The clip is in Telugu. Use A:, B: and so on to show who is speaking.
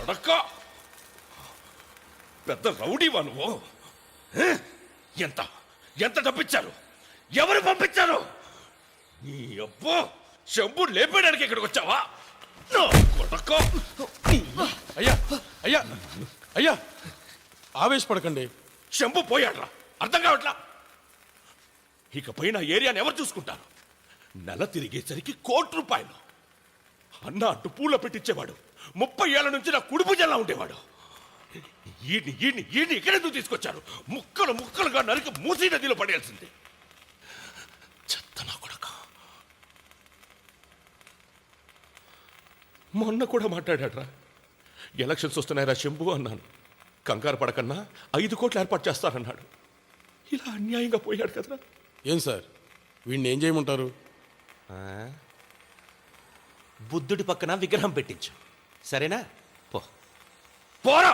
A: కొడక పెద్ద రౌడీవా నువ్వు? ఎంత ఎంత డబ్బిచ్చారు? ఎవరు పంపించారు? నీ అబ్బో శంభు లేపేయడానికి ఇక్కడికి వచ్చావా? కొడక!
B: అయ్యా అయ్యా అయ్యా ఆవేశపడకండి.
A: శంభు పోయాడ్రా, అర్థం కావట్లా. ఇకపై నా ఏరియాని ఎవరు చూసుకుంటారు? నెల తిరిగేసరికి ₹1,00,00,000. అన్న అడ్డు పూల పెట్టించేవాడు. 30 ఏళ్ల నుంచి నా కుడుపు జల్లా ఉండేవాడు. ఈయన్ని ఇక్కడెందుకు తీసుకొచ్చారు? ముక్కలు ముక్కలుగా నరికి మూసీ నదిలో పడేయాల్సింది. చెత్త నా కొడక. మొన్న కూడా మాట్లాడాడ్రా. ఎలక్షన్స్ వస్తున్నాయిరా శంభు అన్నాను. కంగారు పడకన్నా 5 కోట్లు ఏర్పాటు చేస్తానన్నాడు. ఇలా అన్యాయంగా పోయాడు కదరా.
B: ఏం సార్ వీడిని ఏం చేయమంటారు?
C: బుద్ధుడి పక్కన విగ్రహం పెట్టించు, సరేనా?
A: పోరా.